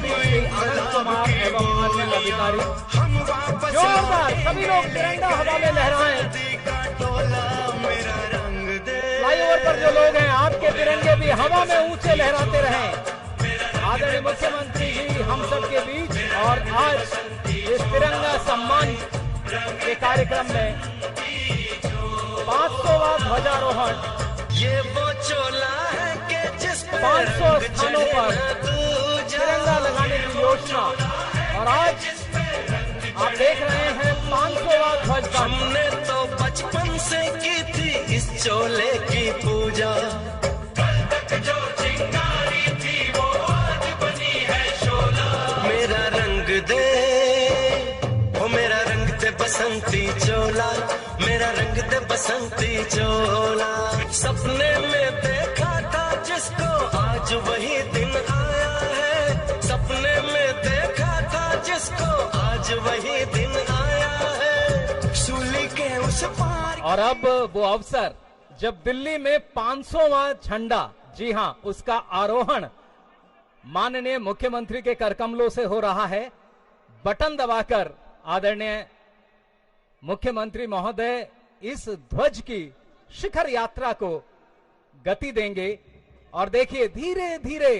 मोदी श्री आनंद कुमार एवं अन्य अधिकारी जोरदार सभी लोग तिरंगा हवा में लहराएं। फ्लाईओवर पर जो लोग हैं आपके तिरंगे भी हवा में ऊंचे लहराते रहें। आदरणीय मुख्यमंत्री जी हम सबके बीच और आज इस तिरंगा सम्मान के कार्यक्रम में 500वां ध्वजारोहण ये वो चोला है कि जिस 500 स्थानों पर तिरंगा लगाने की योजना और आज आप देख रहे हैं 500वां ध्वजबंधन। हमने तो बचपन से की थी इस चोले की पूजा। जो चिंगारी थी वो आज बनी है शोला। मेरा रंग दे वो मेरा रंग दे बसंती चोला, मेरा रंग दे बसंती चोला। सपने में देखा था जिसको आज वही दिन आया है। सपने में देखा था जिसको आज वही दिन आया है। सूली के उस पार। और अब वो अवसर जब दिल्ली में 500वां झंडा, जी हां, उसका आरोहण माननीय मुख्यमंत्री के करकमलों से हो रहा है। बटन दबाकर आदरणीय मुख्यमंत्री महोदय इस ध्वज की शिखर यात्रा को गति देंगे और देखिए धीरे धीरे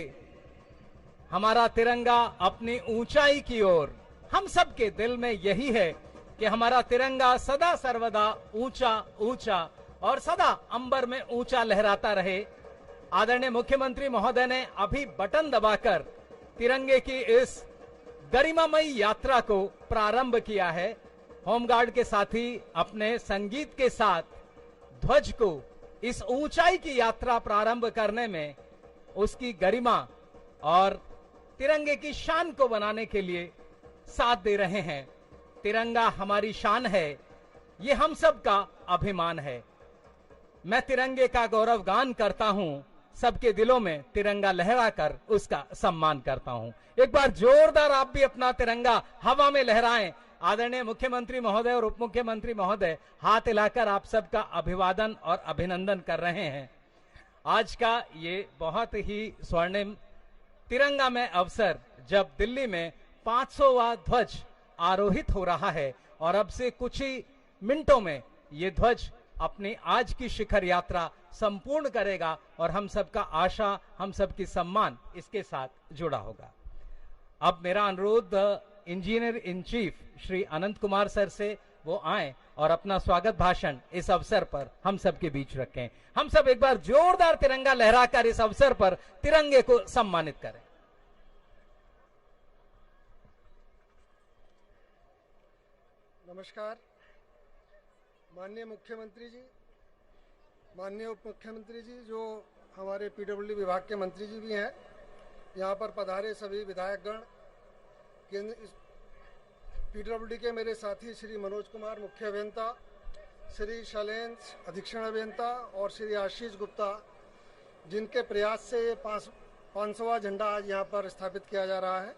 हमारा तिरंगा अपनी ऊंचाई की ओर। हम सबके दिल में यही है कि हमारा तिरंगा सदा सर्वदा ऊंचा ऊंचा और सदा अंबर में ऊंचा लहराता रहे। आदरणीय मुख्यमंत्री महोदय ने अभी बटन दबाकर तिरंगे की इस गरिमामयी यात्रा को प्रारंभ किया है। होमगार्ड के साथी अपने संगीत के साथ ध्वज को इस ऊंचाई की यात्रा प्रारंभ करने में उसकी गरिमा और तिरंगे की शान को बनाने के लिए साथ दे रहे हैं। तिरंगा हमारी शान है, ये हम सब का अभिमान है। मैं तिरंगे का गौरव गान करता हूं, सबके दिलों में तिरंगा लहराकर उसका सम्मान करता हूं। एक बार जोरदार आप भी अपना तिरंगा हवा में लहराएं। आदरणीय मुख्यमंत्री महोदय और उप मुख्यमंत्री महोदय हाथ हिलाकर आप सबका अभिवादन और अभिनंदन कर रहे हैं। आज का ये बहुत ही स्वर्णिम तिरंगामय अवसर जब दिल्ली में 500वां ध्वज आरोहित हो रहा है और अब से कुछ ही मिनटों में ये ध्वज अपनी आज की शिखर यात्रा संपूर्ण करेगा और हम सबका आशा, हम सबकी सम्मान इसके साथ जुड़ा होगा। अब मेरा अनुरोध engineer in chief Shri Anant Kumar sir से वो आए और अपना स्वागत भाषण इस अवसर पर हम सबके बीच रखें। हम सब एक बार जोरदार तिरंगा लहराकर इस अवसर पर तिरंगे को सम्मानित करें। नमस्कार। माननीय मुख्यमंत्री जी, माननीय उप मुख्यमंत्री जी, जो हमारे पीडब्ल्यूडी विभाग के मंत्री जी भी हैं, यहाँ पर पधारे सभी विधायकगण, केंद्र पीडब्ल्यूडी के मेरे साथी श्री मनोज कुमार मुख्य अभियंता, श्री शैलेंद्र अधीक्षण अभियंता और श्री आशीष गुप्ता, जिनके प्रयास से 500वां झंडा आज यहाँ पर स्थापित किया जा रहा है,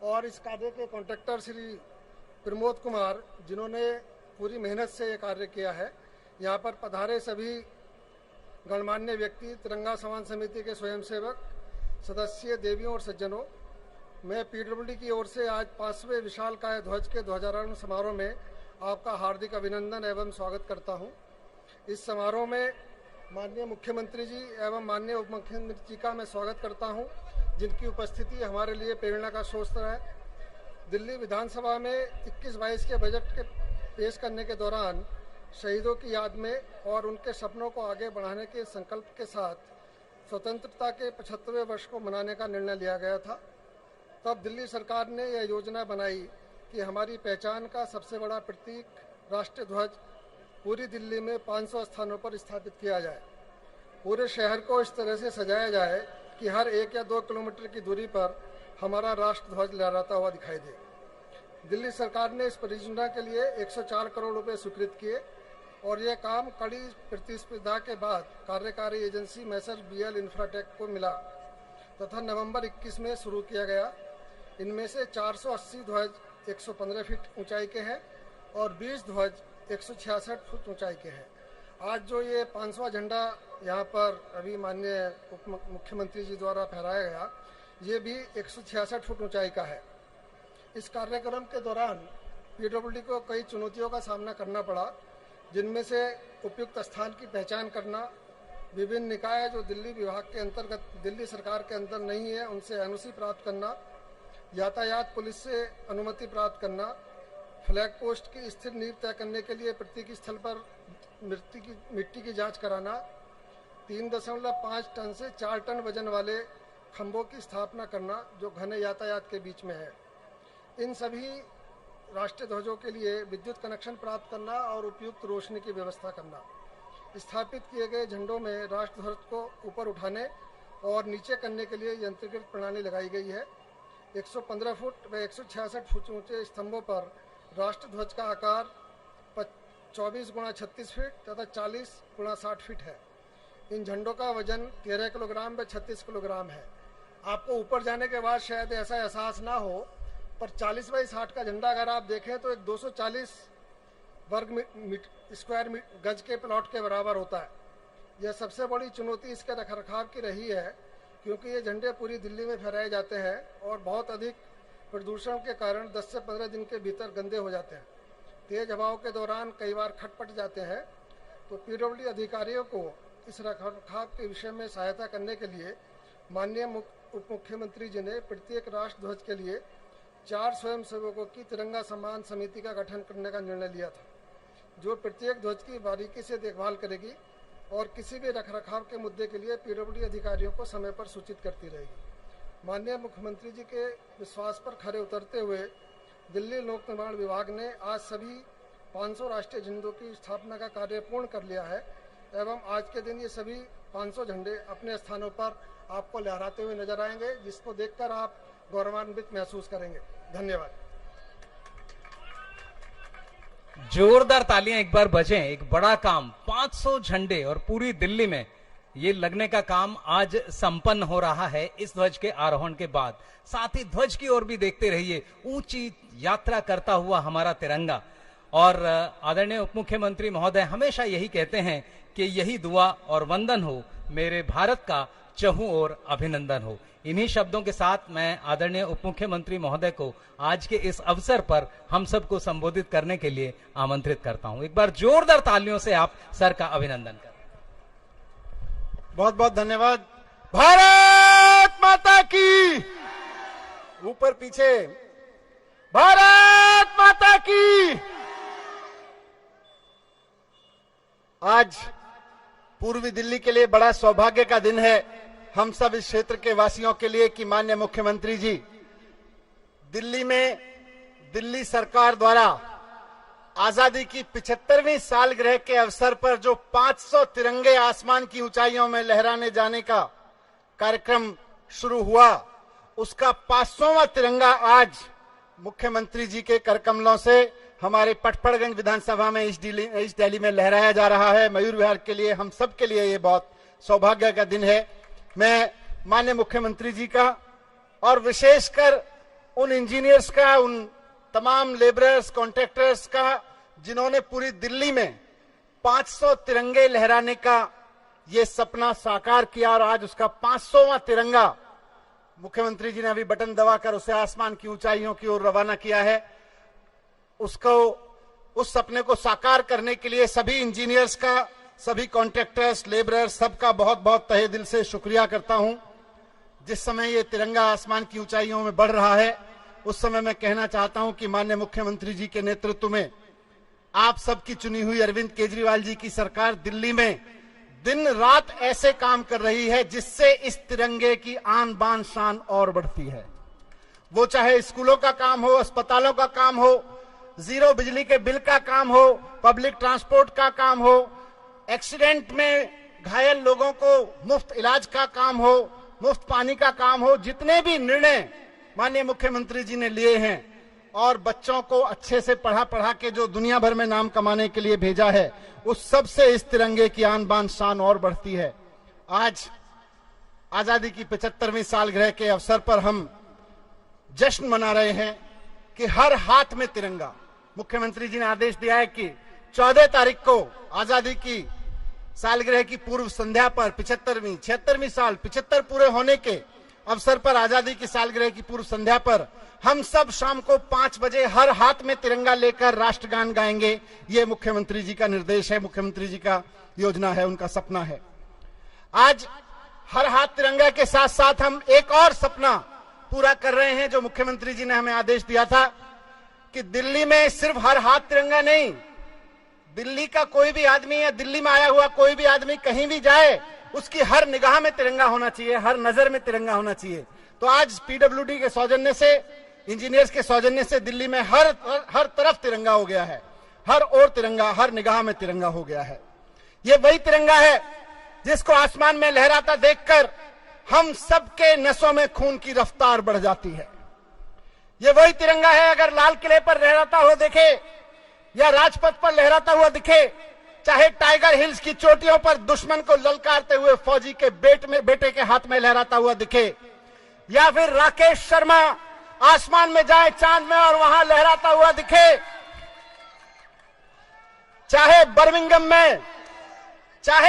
और इस कार्य के कॉन्ट्रैक्टर श्री प्रमोद कुमार, जिन्होंने पूरी मेहनत से ये कार्य किया है। यहाँ पर पधारे सभी गणमान्य व्यक्ति, तिरंगा सम्मान समिति के स्वयंसेवक, सदस्य, देवियों और सज्जनों, मैं पीडब्ल्यूडी की ओर से आज 5वें विशालकाय ध्वज के ध्वजारोहण समारोह में आपका हार्दिक अभिनंदन एवं स्वागत करता हूं। इस समारोह में माननीय मुख्यमंत्री जी एवं माननीय उप मुख्यमंत्री जी का मैं स्वागत करता हूं, जिनकी उपस्थिति हमारे लिए प्रेरणा का स्रोत है। दिल्ली विधानसभा में 21-22 के बजट के पेश करने के दौरान शहीदों की याद में और उनके सपनों को आगे बढ़ाने के संकल्प के साथ स्वतंत्रता के 75वें वर्ष को मनाने का निर्णय लिया गया था। तब दिल्ली सरकार ने यह योजना बनाई कि हमारी पहचान का सबसे बड़ा प्रतीक राष्ट्रीय ध्वज पूरी दिल्ली में 500 स्थानों पर स्थापित किया जाए। पूरे शहर को इस तरह से सजाया जाए कि हर 1 या 2 किलोमीटर की दूरी पर हमारा राष्ट्र ध्वज लहराता हुआ दिखाई दे। दिल्ली सरकार ने इस परियोजना के लिए 104 करोड़ रुपए स्वीकृत किए और यह काम कड़ी प्रतिस्पर्धा के बाद कार्यकारी एजेंसी मैसर BL इंफ्राटेक को मिला तथा नवंबर 21 में शुरू किया गया। इनमें से 480 ध्वज 115 फीट ऊंचाई के हैं और 20 ध्वज 166 फुट ऊंचाई के हैं। आज जो ये 500वां झंडा यहाँ पर अभी माननीय उप मुख्यमंत्री जी द्वारा फहराया गया, ये भी 166 फुट ऊंचाई का है। इस कार्यक्रम के दौरान पीडब्ल्यूडी को कई चुनौतियों का सामना करना पड़ा, जिनमें से उपयुक्त स्थान की पहचान करना, विभिन्न निकाय जो दिल्ली विभाग के अंतर्गत दिल्ली सरकार के अंदर नहीं है उनसे एनओसी प्राप्त करना, यातायात पुलिस से अनुमति प्राप्त करना, फ्लैग पोस्ट की स्थिर नींव तय करने के लिए प्रतीक स्थल पर मिट्टी की जांच कराना, 3.5 टन से 4 टन वजन वाले खंभों की स्थापना करना जो घने यातायात के बीच में है। इन सभी राष्ट्रीय ध्वजों के लिए विद्युत कनेक्शन प्राप्त करना और उपयुक्त रोशनी की व्यवस्था करना। स्थापित किए गए झंडों में राष्ट्र ध्वज को ऊपर उठाने और नीचे करने के लिए यंत्रीकृत प्रणाली लगाई गई है। 115 फुट व 166 फुट ऊंचे स्तंभों पर राष्ट्र ध्वज का आकार 24 × 36 फीट तथा 40 × 60 फीट है। इन झंडों का वजन 13 किलोग्राम व 36 किलोग्राम है। आपको ऊपर जाने के बाद शायद ऐसा एहसास ना हो, पर 40 बाई 60 का झंडा अगर आप देखें तो एक 240 वर्ग स्क्वायर गज के प्लॉट के बराबर होता है। यह सबसे बड़ी चुनौती इसके रखरखाव की रही है, क्योंकि ये झंडे पूरी दिल्ली में फहराए जाते हैं और बहुत अधिक प्रदूषण के कारण 10 से 15 दिन के भीतर गंदे हो जाते हैं। तेज हवाओं के दौरान कई बार खटपट जाते हैं। तो पीडब्ल्यूडी अधिकारियों को इस रखरखाव के विषय में सहायता करने के लिए माननीय उप मुख्यमंत्री जी ने प्रत्येक राष्ट्र ध्वज के लिए 4 स्वयंसेवकों की तिरंगा सम्मान समिति का गठन करने का निर्णय लिया था, जो प्रत्येक ध्वज की बारीकी से देखभाल करेगी और किसी भी रखरखाव के मुद्दे के लिए पीडब्ल्यूडी अधिकारियों को समय पर सूचित करती रहेगी। माननीय मुख्यमंत्री जी के विश्वास पर खरे उतरते हुए दिल्ली लोक निर्माण विभाग ने आज सभी 500 राष्ट्रीय झंडों की स्थापना का कार्य पूर्ण कर लिया है एवं आज के दिन ये सभी 500 झंडे अपने स्थानों पर आपको लहराते हुए नजर आएंगे, जिसको देखकर आप गौरवान्वित महसूस करेंगे। धन्यवाद। जोरदार तालियां एक बार बजें। एक बड़ा काम, 500 झंडे और पूरी दिल्ली में ये लगने का काम आज संपन्न हो रहा है इस ध्वज के आरोहण के बाद। साथ ही ध्वज की ओर भी देखते रहिए, ऊंची यात्रा करता हुआ हमारा तिरंगा। और आदरणीय उप मुख्यमंत्री महोदय हमेशा यही कहते हैं कि यही दुआ और वंदन हो, मेरे भारत का चहु और अभिनंदन हो। इन्हीं शब्दों के साथ मैं आदरणीय उप मुख्यमंत्री महोदय को आज के इस अवसर पर हम सबको संबोधित करने के लिए आमंत्रित करता हूं। एक बार जोरदार तालियों से आप सर का अभिनंदन करें। बहुत बहुत धन्यवाद। भारत माता की, ऊपर पीछे, भारत माता की। आज पूर्वी दिल्ली के लिए बड़ा सौभाग्य का दिन है हम सब इस क्षेत्र के वासियों के लिए कि माननीय मुख्यमंत्री जी दिल्ली में दिल्ली सरकार द्वारा आजादी की 75वीं सालगिरह के अवसर पर जो 500 तिरंगे आसमान की ऊंचाइयों में लहराने जाने का कार्यक्रम शुरू हुआ, उसका 500वां तिरंगा आज मुख्यमंत्री जी के करकमलों से हमारे पटपड़गंज विधानसभा में इस दिल्ली में लहराया जा रहा है। मयूर विहार के लिए, हम सब के लिए ये बहुत सौभाग्य का दिन है। मैं माननीय मुख्यमंत्री जी का और विशेषकर उन इंजीनियर्स का, उन तमाम लेबरर्स, कॉन्ट्रैक्टर्स का जिन्होंने पूरी दिल्ली में 500 तिरंगे लहराने का ये सपना साकार किया और आज उसका 500वां तिरंगा मुख्यमंत्री जी ने अभी बटन दबाकर उसे आसमान की ऊंचाइयों की ओर रवाना किया है। उसको, उस सपने को साकार करने के लिए सभी इंजीनियर्स का, सभी कॉन्ट्रैक्टर्स, लेबरर्स, सबका बहुत बहुत तहे दिल से शुक्रिया करता हूं। जिस समय ये तिरंगा आसमान की ऊंचाइयों में बढ़ रहा है, उस समय मैं कहना चाहता हूं कि माननीय मुख्यमंत्री जी के नेतृत्व में आप सबकी चुनी हुई अरविंद केजरीवाल जी की सरकार दिल्ली में दिन रात ऐसे काम कर रही है जिससे इस तिरंगे की आन बान शान और बढ़ती है। वो चाहे स्कूलों का काम हो, अस्पतालों का काम हो, जीरो बिजली के बिल का काम हो, पब्लिक ट्रांसपोर्ट का काम हो, एक्सीडेंट में घायल लोगों को मुफ्त इलाज का काम हो, मुफ्त पानी का काम हो, जितने भी निर्णय माननीय मुख्यमंत्री जी ने लिए हैं और बच्चों को अच्छे से पढ़ा पढ़ा के जो दुनिया भर में नाम कमाने के लिए भेजा है, उस सब से इस तिरंगे की आन बान शान और बढ़ती है। आज आजादी की 75वीं सालगिरह के अवसर पर हम जश्न मना रहे हैं कि हर हाथ में तिरंगा। मुख्यमंत्री जी ने आदेश दिया है कि 14 तारीख को आजादी की सालगिरह की पूर्व संध्या पर 75वीं साल 75 पूरे होने के अवसर पर, आजादी की सालगिरह की पूर्व संध्या पर हम सब शाम को 5 बजे हर हाथ में तिरंगा लेकर राष्ट्रगान गाएंगे। ये मुख्यमंत्री जी का निर्देश है, मुख्यमंत्री जी का योजना है, उनका सपना है। आज हर हाथ तिरंगा के साथ साथ हम एक और सपना पूरा कर रहे हैं जो मुख्यमंत्री जी ने हमें आदेश दिया था कि दिल्ली में सिर्फ हर हाथ तिरंगा नहीं, दिल्ली का कोई भी आदमी या दिल्ली में आया हुआ कोई भी आदमी कहीं भी जाए, उसकी हर निगाह में तिरंगा होना चाहिए, हर नजर में तिरंगा होना चाहिए। तो आज पीडब्ल्यूडी के सौजन्य से, इंजीनियर्स के सौजन्य से दिल्ली में हर तरफ तिरंगा हो गया है, हर ओर तिरंगा, हर निगाह में तिरंगा हो गया है। ये वही तिरंगा है जिसको आसमान में लहराता देखकर हम सबके नसों में खून की रफ्तार बढ़ जाती है। ये वही तिरंगा है, अगर लाल किले पर लहराता हुआ दिखे या राजपथ पर लहराता हुआ दिखे, चाहे टाइगर हिल्स की चोटियों पर दुश्मन को ललकारते हुए फौजी के बेटे के हाथ में लहराता हुआ दिखे, या फिर राकेश शर्मा आसमान में जाए चांद में और वहां लहराता हुआ दिखे, चाहे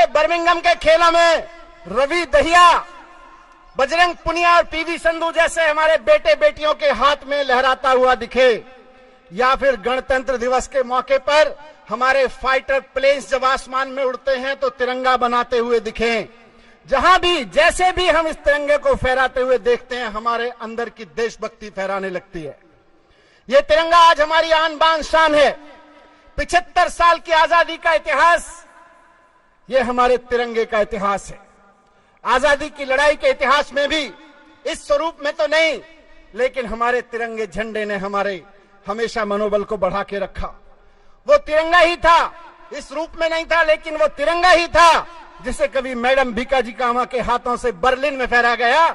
बर्मिंघम के खेलों में रवि दहिया, बजरंग पुनिया और पीवी संधू जैसे हमारे बेटे बेटियों के हाथ में लहराता हुआ दिखे, या फिर गणतंत्र दिवस के मौके पर हमारे फाइटर प्लेन्स जब आसमान में उड़ते हैं तो तिरंगा बनाते हुए दिखें। जहां भी जैसे भी हम इस तिरंगे को फहराते हुए देखते हैं, हमारे अंदर की देशभक्ति फहराने लगती है। ये तिरंगा आज हमारी आन बान शान है। 75 साल की आजादी का इतिहास, ये हमारे तिरंगे का इतिहास है। आजादी की लड़ाई के इतिहास में भी इस स्वरूप में तो नहीं, लेकिन हमारे तिरंगे झंडे ने हमारे हमेशा मनोबल को बढ़ा के रखा। वो तिरंगा ही था, इस रूप में नहीं था, लेकिन वो तिरंगा ही था जिसे कभी मैडम भीकाजी कामा के हाथों से बर्लिन में फहराया गया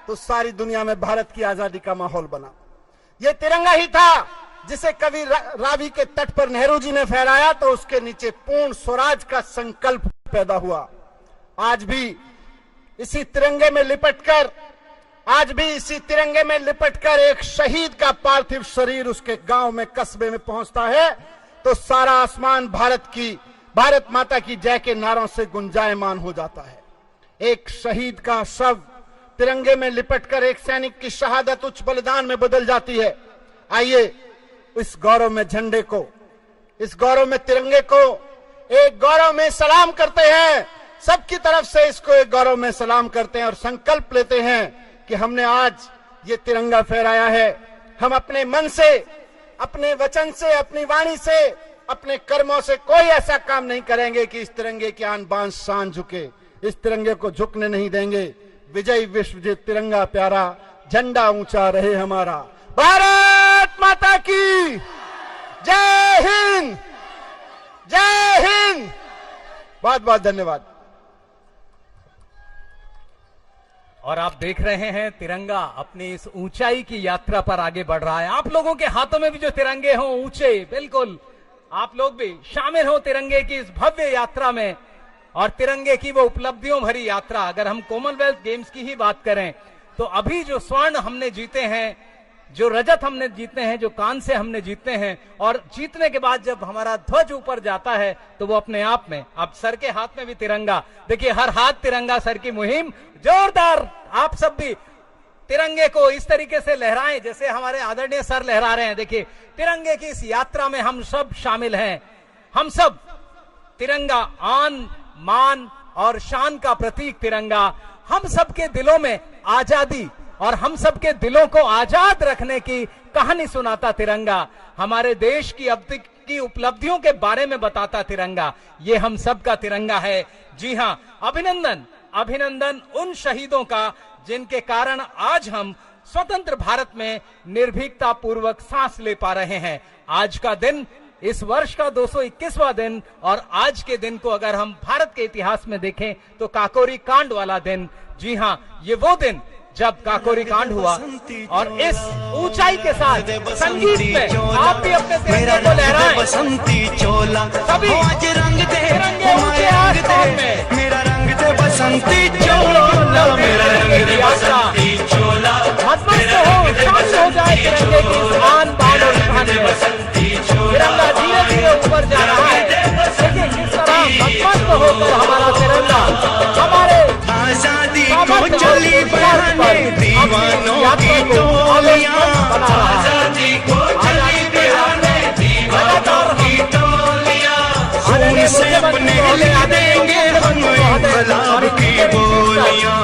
तो सारी दुनिया में भारत की आजादी का माहौल बना। ये तिरंगा ही था जिसे कभी रावी के तट पर नेहरू जी ने फहराया तो उसके नीचे पूर्ण स्वराज का संकल्प पैदा हुआ। आज भी इसी तिरंगे में लिपटकर एक शहीद का पार्थिव शरीर उसके गांव में, कस्बे में पहुंचता है तो सारा आसमान भारत माता की जय के नारों से गुंजायमान हो जाता है। एक शहीद का शव तिरंगे में लिपटकर एक सैनिक की शहादत उच्च बलिदान में बदल जाती है। आइए इस गौरव में झंडे को, इस गौरव में तिरंगे को एक गौरव में सलाम करते हैं, सबकी तरफ से इसको एक गौरव में सलाम करते हैं और संकल्प लेते हैं कि हमने आज ये तिरंगा फहराया है। हम अपने मन से, अपने वचन से, अपनी वाणी से, अपने कर्मों से कोई ऐसा काम नहीं करेंगे कि इस तिरंगे की आन बान शान झुके। इस तिरंगे को झुकने नहीं देंगे। विजय विश्वजित तिरंगा प्यारा, झंडा ऊंचा रहे हमारा। भारत माता की जय हिंद, जय हिंद। बहुत बहुत धन्यवाद। और आप देख रहे हैं तिरंगा अपनी इस ऊंचाई की यात्रा पर आगे बढ़ रहा है। आप लोगों के हाथों में भी जो तिरंगे हों ऊंचे, बिल्कुल आप लोग भी शामिल हो तिरंगे की इस भव्य यात्रा में और तिरंगे की वो उपलब्धियों भरी यात्रा। अगर हम कॉमनवेल्थ गेम्स की ही बात करें तो अभी जो स्वर्ण हमने जीते हैं, जो रजत हमने जीते हैं, जो कांस्य हमने जीते हैं, और जीतने के बाद जब हमारा ध्वज ऊपर जाता है तो वो अपने आप में, अब सर के हाथ में भी तिरंगा, देखिए हर हाथ तिरंगा सर की मुहिम जोरदार। आप सब भी तिरंगे को इस तरीके से लहराएं जैसे हमारे आदरणीय सर लहरा रहे हैं। देखिए तिरंगे की इस यात्रा में हम सब शामिल हैं। हम सब तिरंगा आन मान और शान का प्रतीक तिरंगा, हम सबके दिलों में आजादी और हम सबके दिलों को आजाद रखने की कहानी सुनाता तिरंगा, हमारे देश की अब तक की उपलब्धियों के बारे में बताता तिरंगा। ये हम सब का तिरंगा है। जी हां, अभिनंदन अभिनंदन उन शहीदों का जिनके कारण आज हम स्वतंत्र भारत में निर्भीकता पूर्वक सांस ले पा रहे हैं। आज का दिन, इस वर्ष का 221वां दिन, और आज के दिन को अगर हम भारत के इतिहास में देखें तो काकोरी कांड वाला दिन। जी हां, ये वो दिन जब काकोरी कांड हुआ। और इस ऊंचाई के साथ संगीत में आप भी अपने तिरंगे को लहराएं। बसंती चोला सभी रंग दे तिरंगे ऊंचे आसमान में, मेरा रंग दे बसंती चोला, मेरा रंग दे बसंती चोला, मजबूत हो, शामिल हो जाए तिरंगे की आन बान और शान में। तिरंगा धीरे धीरे ऊपर जा रहा है। देखिए किस तरह मजबूत होकर हमारा तिरंगा हमारे आजादी को चली बहन दीवानों की टोलियां, आजादी को चली बिहाने दीवानों की टोलियां, खून से अपने लिख देंगे हम इनकलाब की बोलियां,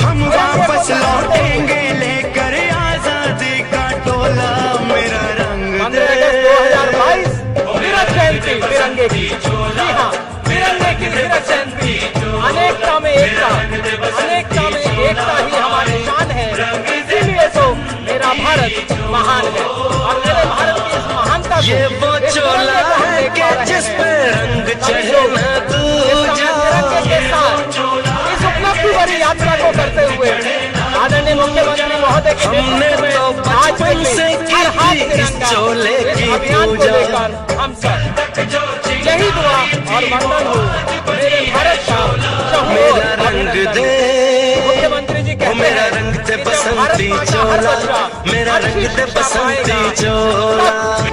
हम वापस लौटेंगे लेकर आजादी का टोला, मेरा रंग 15 अगस्त 2022 वीरत जयंती तिरंगे की। जी हाँ, तिरंगे की वीरत जयंती। अनेकता में एकता, अनेकता में एकता ही हमारी शान है, इसीलिए तो मेरा भारत महान है। और मेरे भारत की इस महानता को, ये वो चोला है कि जिस पे रंग चढ़े न दूजा, तिरंगे के साथ इस उपलब्धि भरी यात्रा को करते हुए आदरणीय मुख्यमंत्री महोदय के नेतृत्व में आज हर हाथ तिरंगा इस अभियान को लेकर हम सब यही दुआ और वंदन हो मेरे भारत का। मेरा रंग दे मुख्यमंत्री जी कहते मेरा हैं रंग दे बसंती चोला, मेरा रंग दे बसंती चोला,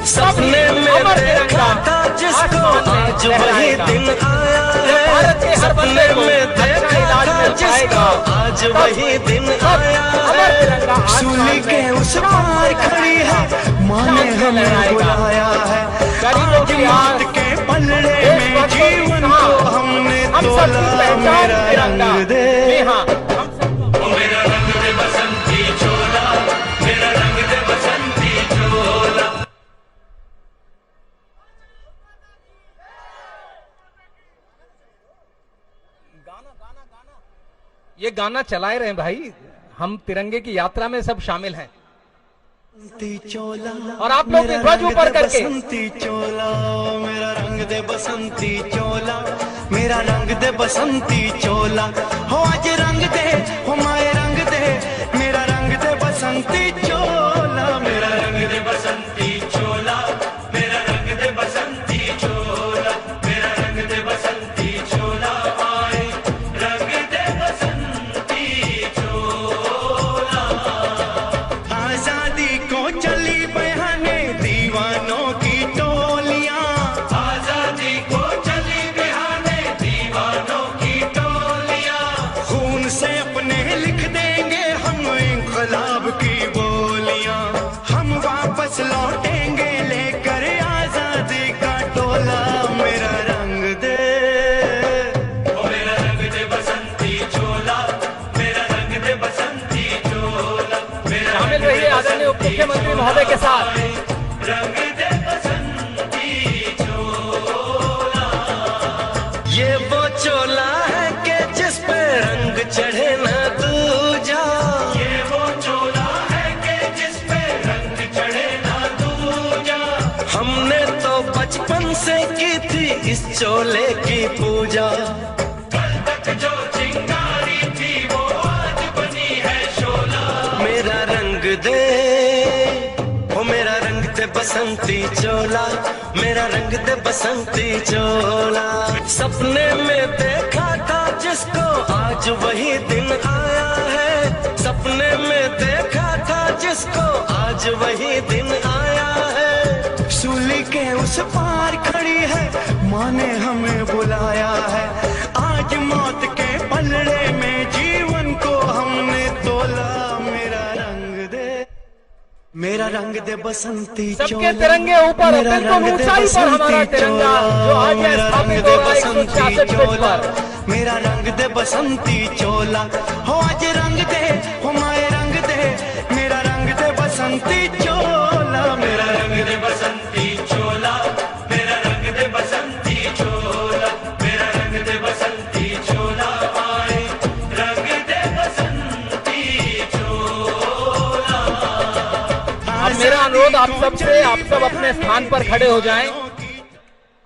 सपने में देखा था जिसको आज वही दिन आया है, सपने में देखा था जिसको आज वही दिन आया है, सूली के उस पार खड़ी है माँ ने हमें बुलाया है, आज मौत के पलड़े में जीवन को हमने तोला, मेरा रंग दे मेरा रंग दे बसंती चोला, मेरा रंग दे बसंती चोला। ये गाना चलाए रहे भाई, हम तिरंगे की यात्रा में सब शामिल हैं। चोला और आप लोग भी ध्वज ऊपर करके बसंती चोला, मेरा रंग दे बसंती चोला, मेरा रंग दे बसंती चोला, हो आज रंग दे हो माए रंग दे, मेरा रंग दे बसंती चोला, मेरा रंग दे बसंती चोला, मेरा रंग दे बसंती चोला, मेरा रंग दे बसंती चोला, आए रंग दे बसंती चोला, आजादी को चली बहाने दीवानों की टोलियां, आजादी को चली बहाने दीवानों की टोलियां, खून से अपने लिख देंगे हम इनकलाब की बोलियां, हम वापस लौटेंगे लेकर आजादी का टोला, मेरा रंग दे मेरा रंग दे बसंती चोला, मेरा रंग दे बसंती चोला, शामिल रहिए आदरणीय उप मुख्यमंत्री महोदय के साथ। रंग दे बसंती चोला, ये वो चोला है कि जिस पे रंग चढ़े न दूजा, ये वो चोला है कि जिस पे रंग चढ़े न दूजा, हमने तो बचपन से की थी इस चोले की पूजा, कल तक जो चिंगारी थी वो आज बनी है शोला, मेरा रंग दे ओ मेरा रंग दे बसंती चोला, मेरा रंग दे बसंती चोला, सपने में देखा था जिसको आज वही दिन आया है, सपने में देखा था जिसको आज वही दिन आया है, सूली के उस पार खड़ी है माँ ने हमें बुलाया है, आज मौत के पलड़े में जीवन को हमने तोला, मेरा रंग दे बसंती सबके चोला, तिरंगे ऊपर, बिल्कुल ऊंचाई पर हमारा तिरंगा जो आज है स्थापित हो रहा है 166 फीट पर। मेरा रंग दे बसंती चोला, हो आज रंग दे हो माए रंग दे, मेरा रंग दे बसंती चोला, मेरा रंग दे बसंती चोला, मेरा रंग दे बसंती चोला, मेरा रंग दे बसंती चोला, आए रंग दे बसंती चोला। अब मेरा अनुरोध आप सबसे, आप सब अपने स्थान पर खड़े हो जाएं,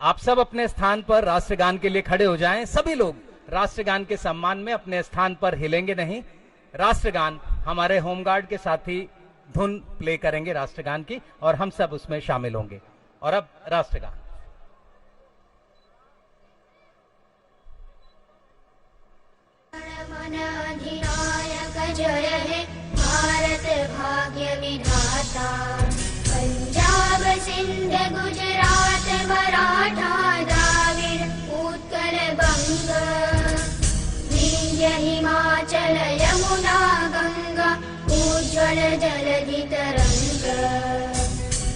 आप सब अपने स्थान पर राष्ट्रगान के लिए खड़े हो जाएं। सभी लोग राष्ट्रगान के सम्मान में अपने स्थान पर हिलेंगे नहीं। राष्ट्रगान हमारे होमगार्ड के साथी धुन प्ले करेंगे राष्ट्रगान की और हम सब उसमें शामिल होंगे। और अब राष्ट्रगान। अधिनायक जय हे भारत भाग्य विधाता, पंजाब सिंध गुजरात मराठा द्राविड़ उत्कल बंग, विंध्य हिमाचल यमुना गंगा उज्ज्वल जलधि तरंग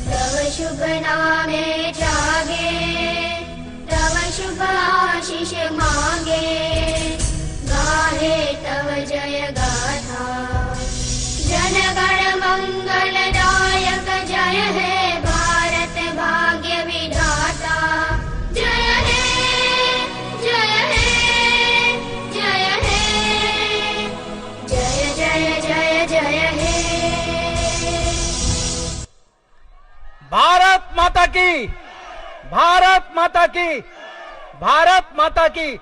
तव शुभ नामे जागे तव शुभ आशीष मांगे गाहे तव जय गाथा जनगण मंगलदायक जय हे भारत भाग्य विधाता जय हे जय हे जय हे जय जय जय जय हे भारत माता की, भारत माता की, भारत माता की।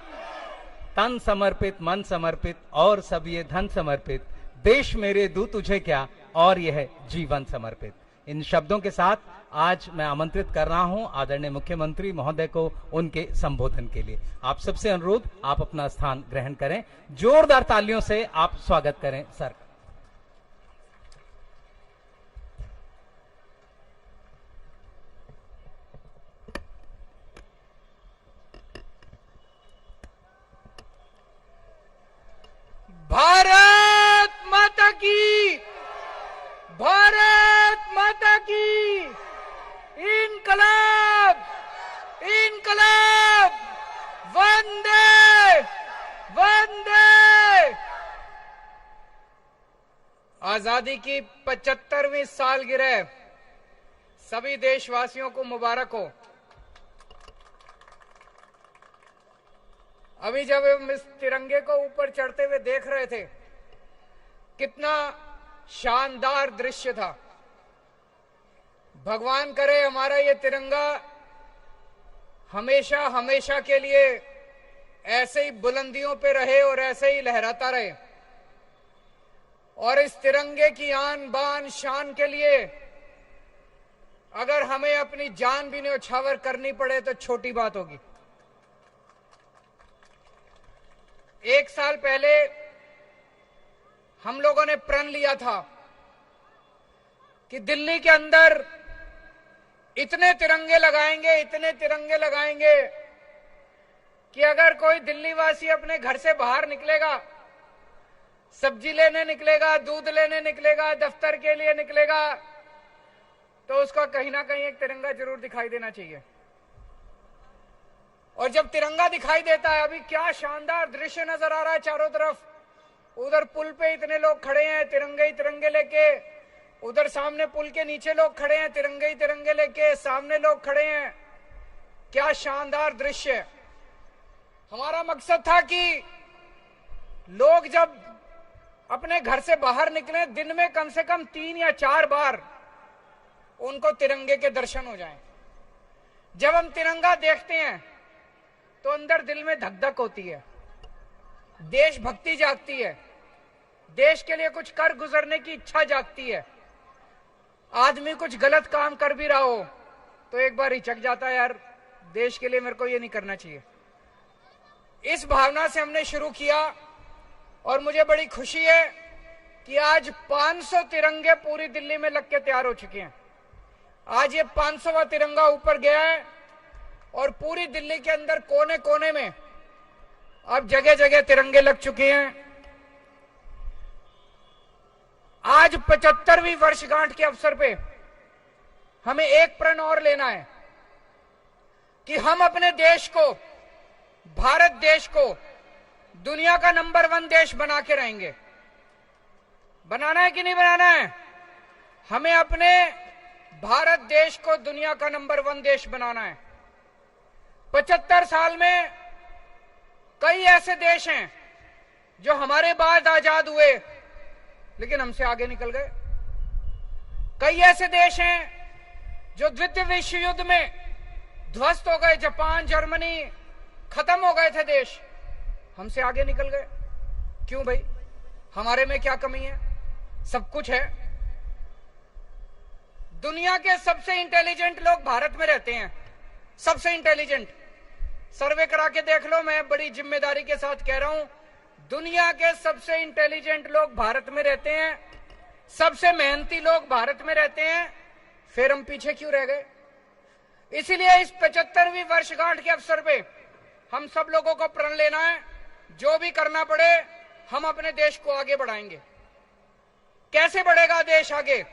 तन समर्पित, मन समर्पित और सब ये धन समर्पित, देश मेरे दूं तुझे क्या और यह जीवन समर्पित। इन शब्दों के साथ आज मैं आमंत्रित कर रहा हूं आदरणीय मुख्यमंत्री महोदय को उनके संबोधन के लिए। आप सबसे अनुरोध, आप अपना स्थान ग्रहण करें, जोरदार तालियों से आप स्वागत करें सर। भारत माता की, भारत माता की, इनकलाब, इनकलाब, वंदे वंदे। आजादी की 75वीं सालगिरह सभी देशवासियों को मुबारक हो। अभी जब हम इस तिरंगे को ऊपर चढ़ते हुए देख रहे थे, कितना शानदार दृश्य था। भगवान करे हमारा ये तिरंगा हमेशा हमेशा के लिए ऐसे ही बुलंदियों पे रहे और ऐसे ही लहराता रहे। और इस तिरंगे की आन बान शान के लिए अगर हमें अपनी जान भी न्यौछावर करनी पड़े तो छोटी बात होगी। 1 साल पहले हम लोगों ने प्रण लिया था कि दिल्ली के अंदर इतने तिरंगे लगाएंगे, इतने तिरंगे लगाएंगे कि अगर कोई दिल्ली वासी अपने घर से बाहर निकलेगा, सब्जी लेने निकलेगा, दूध लेने निकलेगा, दफ्तर के लिए निकलेगा, तो उसको कहीं ना कहीं एक तिरंगा जरूर दिखाई देना चाहिए। और जब तिरंगा दिखाई देता है, अभी क्या शानदार दृश्य नजर आ रहा है चारों तरफ। उधर पुल पे इतने लोग खड़े हैं तिरंगे ही तिरंगे लेके, उधर सामने पुल के नीचे लोग खड़े हैं तिरंगे ही तिरंगे लेके, सामने लोग खड़े हैं। क्या शानदार दृश्य। हमारा मकसद था कि लोग जब अपने घर से बाहर निकले, दिन में कम से कम 3 या 4 बार उनको तिरंगे के दर्शन हो जाएं। जब हम तिरंगा देखते हैं तो अंदर दिल में धक धक होती है, देशभक्ति जागती है, देश के लिए कुछ कर गुजरने की इच्छा जागती है। आदमी कुछ गलत काम कर भी रहा हो तो एक बार हिचक जाता है, यार देश के लिए मेरे को ये नहीं करना चाहिए। इस भावना से हमने शुरू किया और मुझे बड़ी खुशी है कि आज 500 तिरंगे पूरी दिल्ली में लग के तैयार हो चुके हैं। आज ये 500वां तिरंगा ऊपर गया है और पूरी दिल्ली के अंदर कोने कोने में अब जगह जगह तिरंगे लग चुके हैं। आज 75वीं वर्षगांठ के अवसर पे हमें एक प्रण और लेना है कि हम अपने देश को, भारत देश को दुनिया का नंबर 1 देश बना के रहेंगे। बनाना है कि नहीं बनाना है? हमें अपने भारत देश को दुनिया का नंबर 1 देश बनाना है। 75 साल में कई ऐसे देश हैं जो हमारे बाद आजाद हुए लेकिन हमसे आगे निकल गए। कई ऐसे देश हैं जो द्वितीय विश्व युद्ध में ध्वस्त हो गए, जापान, जर्मनी, खत्म हो गए थे देश, हमसे आगे निकल गए। क्यों भाई? हमारे में क्या कमी है? सब कुछ है। दुनिया के सबसे इंटेलिजेंट लोग भारत में रहते हैं, सबसे इंटेलिजेंट। सर्वे करा के देख लो, मैं बड़ी जिम्मेदारी के साथ कह रहा हूं, दुनिया के सबसे इंटेलिजेंट लोग भारत में रहते हैं, सबसे मेहनती लोग भारत में रहते हैं। फिर हम पीछे क्यों रह गए? इसीलिए इस 75वीं वर्षगांठ के अवसर पे हम सब लोगों को प्रण लेना है, जो भी करना पड़े हम अपने देश को आगे बढ़ाएंगे। कैसे बढ़ेगा देश आगे?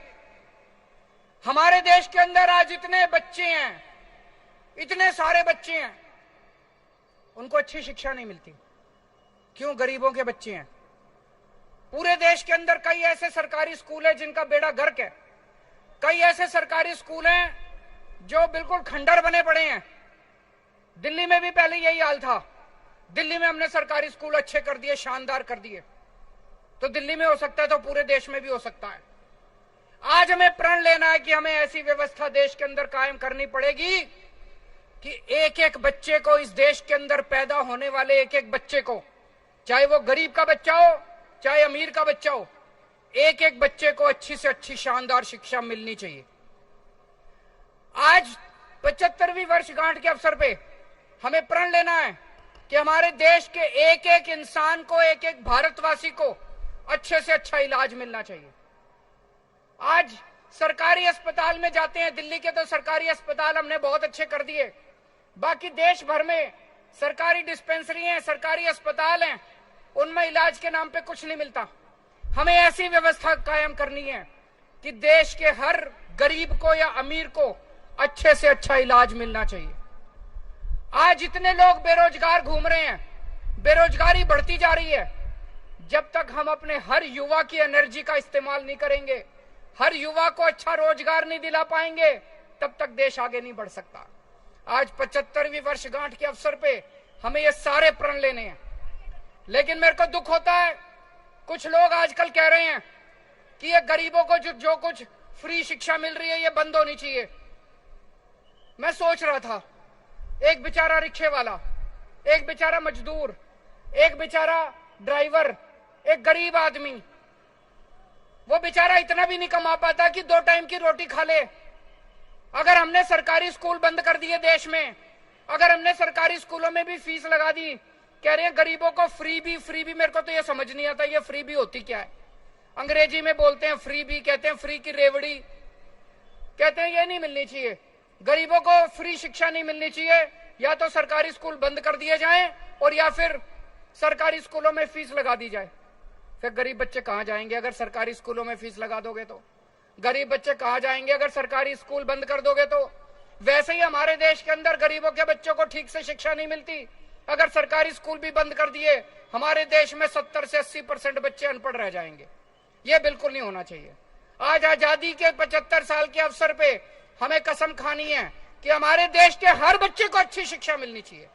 हमारे देश के अंदर आज इतने बच्चे हैं, इतने सारे बच्चे हैं, उनको अच्छी शिक्षा नहीं मिलती। क्यों? गरीबों के बच्चे हैं। पूरे देश के अंदर कई ऐसे सरकारी स्कूल हैं जिनका बेड़ा गर्क है। कई ऐसे सरकारी स्कूल हैं जो बिल्कुल खंडर बने पड़े हैं। दिल्ली में भी पहले यही हाल था। दिल्ली में हमने सरकारी स्कूल अच्छे कर दिए, शानदार कर दिए। तो दिल्ली में हो सकता है तो पूरे देश में भी हो सकता है। आज हमें प्रण लेना है कि हमें ऐसी व्यवस्था देश के अंदर कायम करनी पड़ेगी कि एक एक बच्चे को, इस देश के अंदर पैदा होने वाले एक एक बच्चे को, चाहे वो गरीब का बच्चा हो चाहे अमीर का बच्चा हो, एक एक बच्चे को अच्छी से अच्छी शानदार शिक्षा मिलनी चाहिए। आज 75वीं वर्षगांठ के अवसर पे हमें प्रण लेना है कि हमारे देश के एक एक इंसान को, एक एक भारतवासी को अच्छे से अच्छा इलाज मिलना चाहिए। आज सरकारी अस्पताल में जाते हैं, दिल्ली के तो सरकारी अस्पताल हमने बहुत अच्छे कर दिए। बाकी देश भर में सरकारी डिस्पेंसरी हैं, सरकारी अस्पताल हैं, उनमें इलाज के नाम पे कुछ नहीं मिलता। हमें ऐसी व्यवस्था कायम करनी है कि देश के हर गरीब को या अमीर को अच्छे से अच्छा इलाज मिलना चाहिए। आज इतने लोग बेरोजगार घूम रहे हैं, बेरोजगारी बढ़ती जा रही है। जब तक हम अपने हर युवा की एनर्जी का इस्तेमाल नहीं करेंगे, हर युवा को अच्छा रोजगार नहीं दिला पाएंगे, तब तक देश आगे नहीं बढ़ सकता। आज 75वीं वर्षगांठ के अवसर पे हमें ये सारे प्रण लेने हैं। लेकिन मेरे को दुख होता है, कुछ लोग आजकल कह रहे हैं कि ये गरीबों को जो कुछ फ्री शिक्षा मिल रही है ये बंद होनी चाहिए। मैं सोच रहा था, एक बेचारा रिक्शे वाला, एक बेचारा मजदूर, एक बेचारा ड्राइवर, एक गरीब आदमी, वो बेचारा इतना भी नहीं कमा पाता कि 2 टाइम की रोटी खा ले। अगर हमने सरकारी स्कूल बंद कर दिए देश में, अगर हमने सरकारी स्कूलों में भी फीस लगा दी, कह रहे हैं गरीबों को फ्री भी, मेरे को तो ये समझ नहीं आता ये फ्री भी होती क्या है। अंग्रेजी में बोलते हैं फ्री भी, कहते हैं फ्री की रेवड़ी, कहते हैं ये नहीं मिलनी चाहिए। गरीबों को फ्री शिक्षा नहीं मिलनी चाहिए, या तो सरकारी स्कूल बंद कर दिए जाएं और या फिर सरकारी स्कूलों में फीस लगा दी जाए। फिर गरीब बच्चे कहां जाएंगे अगर सरकारी स्कूलों में फीस लगा दोगे तो? गरीब बच्चे कहां जाएंगे अगर सरकारी स्कूल बंद कर दोगे तो? वैसे ही हमारे देश के अंदर गरीबों के बच्चों को ठीक से शिक्षा नहीं मिलती। अगर सरकारी स्कूल भी बंद कर दिए, हमारे देश में 70 से 80% बच्चे अनपढ़ रह जाएंगे। ये बिल्कुल नहीं होना चाहिए। आज आजादी के 75 साल के अवसर पे हमें कसम खानी है कि हमारे देश के हर बच्चे को अच्छी शिक्षा मिलनी चाहिए।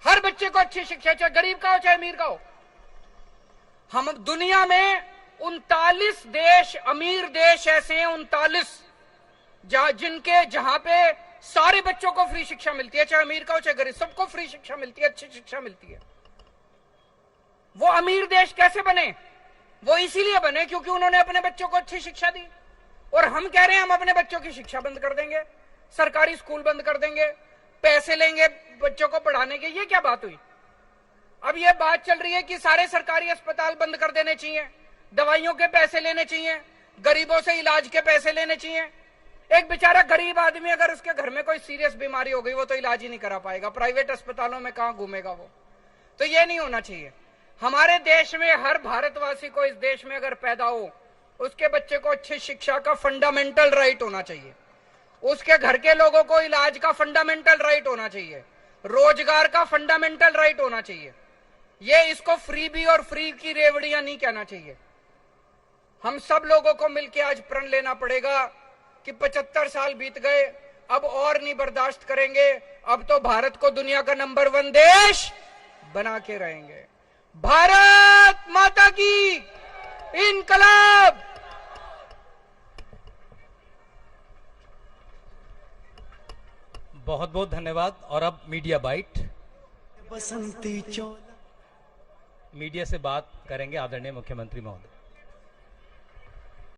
हर बच्चे को अच्छी शिक्षा, चाहे गरीब का हो चाहे अमीर का हो। हम दुनिया में 39 देश, अमीर देश ऐसे हैं 39, जहां पे सारे बच्चों को फ्री शिक्षा मिलती है, चाहे अमीर का हो चाहे गरीब, सबको फ्री शिक्षा मिलती है, अच्छी शिक्षा मिलती है। वो अमीर देश कैसे बने? वो इसीलिए बने क्योंकि उन्होंने अपने बच्चों को अच्छी शिक्षा दी। और हम कह रहे हैं हम अपने बच्चों की शिक्षा बंद कर देंगे, सरकारी स्कूल बंद कर देंगे, पैसे लेंगे बच्चों को पढ़ाने के। ये क्या बात हुई? अब ये बात चल रही है कि सारे सरकारी अस्पताल बंद कर देने चाहिए, दवाइयों के पैसे लेने चाहिए, गरीबों से इलाज के पैसे लेने चाहिए। एक बेचारा गरीब आदमी अगर उसके घर में कोई सीरियस बीमारी हो गई, वो तो इलाज ही नहीं करा पाएगा, प्राइवेट अस्पतालों में कहां घूमेगा वो? तो ये नहीं होना चाहिए। हमारे देश में हर भारतवासी को, इस देश में अगर पैदा हो, उसके बच्चे को अच्छी शिक्षा का फंडामेंटल राइट होना चाहिए। उसके घर के लोगों को इलाज का फंडामेंटल राइट होना चाहिए, रोजगार का फंडामेंटल राइट होना चाहिए। ये इसको फ्री भी और फ्री की रेवड़ियां नहीं कहना चाहिए। हम सब लोगों को मिलकर आज प्रण लेना पड़ेगा कि 75 साल बीत गए, अब और नहीं बर्दाश्त करेंगे। अब तो भारत को दुनिया का नंबर 1 देश बना के रहेंगे। भारत माता की इनकलाब। बहुत बहुत धन्यवाद। और अब मीडिया बाइट। बसंती चोला मीडिया से बात करेंगे आदरणीय मुख्यमंत्री महोदय।